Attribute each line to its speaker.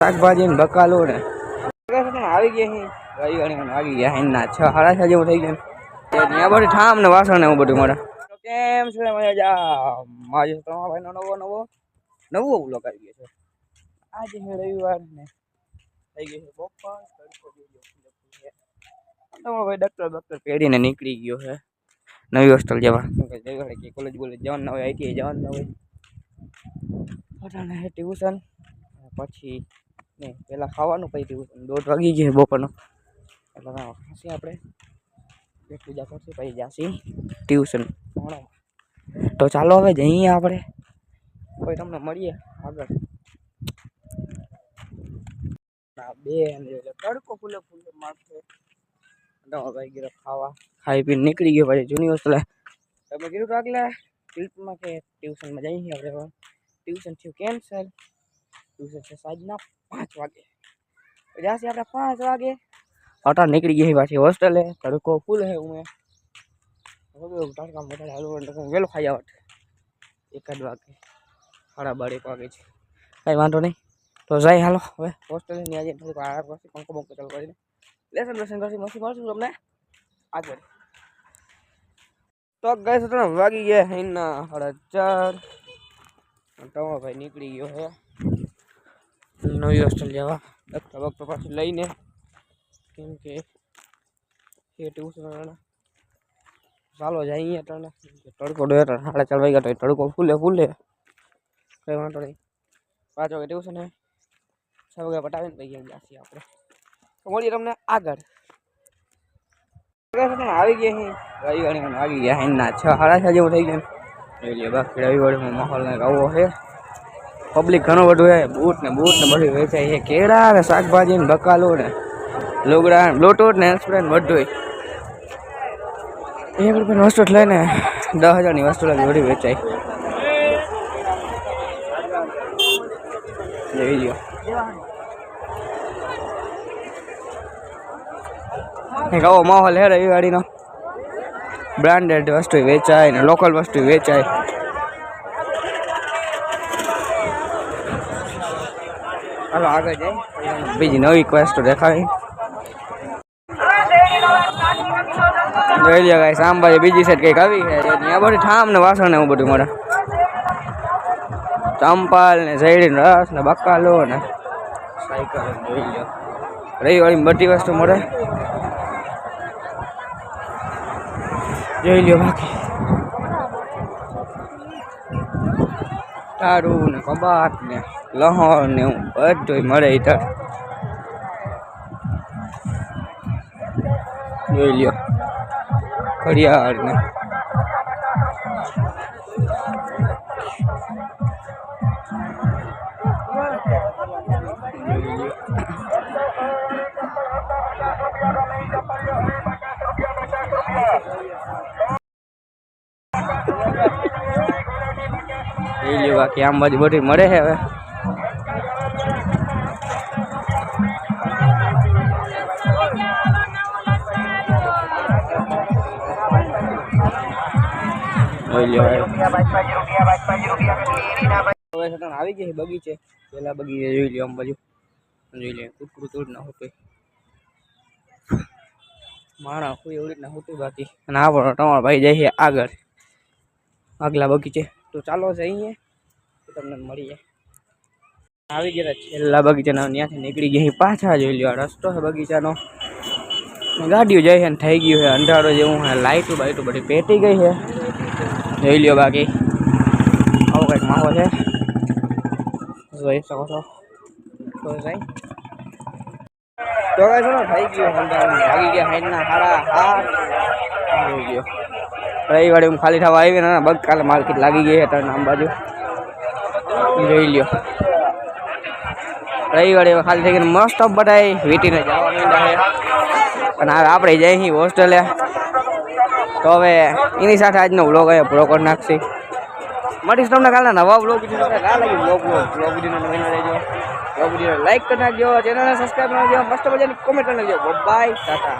Speaker 1: શાકભાજી ને બકાલો ને આવી ગયા આવી ગયા એના 6 સાડા 6 જેવું થઈ ગયું ત્યાં બધું ઠામ ને વાસણ ને એવું બધું મળે. કેમ છે મજા મારી ભાઈ નવો બ્લોગ આવી ગયો છે. આજે છે રવિવાર ને થઈ ગયું છે બપોર ભાઈ ડોક્ટર પેઢીને નીકળી ગયો છે નવી હોસ્ટેલ જવા. કોલેજ જવાનું ના હોય, આઈટીઆઈ જવાનું ના હોય, ટ્યુશન પછી ને પેલા ખાવાનું પછી ટ્યુશન 1:30 વાગી ગયો બપોરનો એટલે ખાસી આપણે પૂજા કરશું પછી જાસી ટ્યુશન. તો ચાલો હવે જઈએ આપણે કોઈ તમને મળીએ આગળ. બે તડકો ફૂલે મારશે ભાઈ ગયો ખાવા ખાઈ પીને નીકળી ગયો પછી જૂની હોસ્ટેલ. તમે કીધું તો આગલા ક્લિપમાં કે ટ્યુશનમાં જઈએ આપણે. ટ્યુશન થયું કેન્સલ. ટ્યુશન છે સાંજના 5 વાગે જાસી આપણે 5 વાગે અટા નીકળી ગઈ પાછી હોસ્ટેલે. તડકો ફૂલ હે હું તડકા મોટા હાલવું વહેલો ખાઈ આવત 1 વાગે 12:30 વાગે છે કાંઈ વાંધો નહીં. તો જાય હાલો હવે હોસ્ટેલે ની આજે થોડુંક આરામ કરશે પંખો બંખો ચાલુ કરીને લેસન કરશે મસ્તી મળશું તમને આગળ. તો ગઈ તમે વાગી ગયા એના 4:30 તમારો ભાઈ નીકળી ગયો હે નવી હોસ્ટેલ જવા. ડોક્ટર પાછું લઈને કેમ કે ટ્યુશન ચાલો જઈએ તને તડકો 4:30 વાગ્યા તો તડકો ફૂલે કઈ વાંધો નહીં. 5 વાગે ટ્યુશન હે 6 વાગે પટાવીને પછી જઈએ આપણે. તો મળીએ તમને આગળ. આવી ગયા આવી ગયા એના 6 સાડા 6 જેવું થઈ ગયું બાકી રવિવારમાં માહોલ ને આવો છે. પબ્લિક ઘણું બધું છે. બૂટ ને બધું વેચાય છે. કેળા ને શાકભાજી ને બકાલો ને લુગડા બ્લૂટૂથ ને સ્પ્રે ને બધું 1 રૂપિયાની વસ્તુ લઈને 10,000ની વસ્તુ લઈને બધી વેચાય. જોઈ લો આવો માહોલ હે રવિવારીનો. બ્રાન્ડેડ વસ્તુ વેચાય ને લોકલ વસ્તુ વેચાય. હાલો આગળ જાય બીજી નવી વસ્તુ દેખાય. જોઈ લો ગાઈસ આંબાજી બીજી સાઈડ કંઈક આવી છે ત્યાં બધું ઠામ ને વાસણ ને એવું બધું મળે. ચંપાલ ને શેરડી રસ ને બકાલો ને સાયકલ જોઈ લો રવિવારી બધી વસ્તુ મળે જોઈ લો. બાકી તારું ને કબાટ ને લહણ ને એવું બધું મળે ઇધર જોઈ લો. ઘડિયાળ ને બાકી આમ બાજુ બધું મળે છે હવે. આવી ગઈ બગીચે પેલા બગીચે જોઈ લો આમ બાજુ જોઈ લે કુકરું તોડ ના હોતું માણા કોઈ એવી રીતના હોતું બાકી. અને આપણો તમારો ભાઈ જાય છે આગળ આગલા બગીચે. તો ચાલો જઈએ તમને મળીએ. આવી ગયા છેલ્લા બગીચાના ત્યાંથી નીકળી ગયા પાછા જોઈ લો. રસ્તો છે બગીચાનો ગાડીઓ જાય છે ને થઈ ગયું છે અંધારો જેવું છે. લાઇટો બાઇટો બધી પેટી ગઈ છે જોઈ લો. બાકી આવો કંઈક માહોલ છે જોઈ શકો છો. તો જાય તો કઈ છો થઈ ગયું ભાગી ગયા સાઈડના 7:30 જોઈ ગયો. રવિવારે હું ખાલી થવા આવી ને બગકાલે માર્કેટ લાગી ગઈ છે આમ બાજુ જોઈ લ્યો. રવિવારે ખાલી થઈ ગઈ મસ્ત બધા વીટીને જવા માંડ્યા છે અને હવે આપણે જઈએ છીએ હોસ્ટેલે. તો હવે એની સાથે આજનો વ્લોગ અહીંયા પૂરો કરી નાખશે. મળીશ તમને કાલના નવા વ્લોગ વિડીયો લાઈક કરી નાખજો, ચેનલને સબસ્ક્રાઈબ કરી નાખજો, મસ્ત મજાની કોમેન્ટ કરી નાખજો. બાય ટાટા.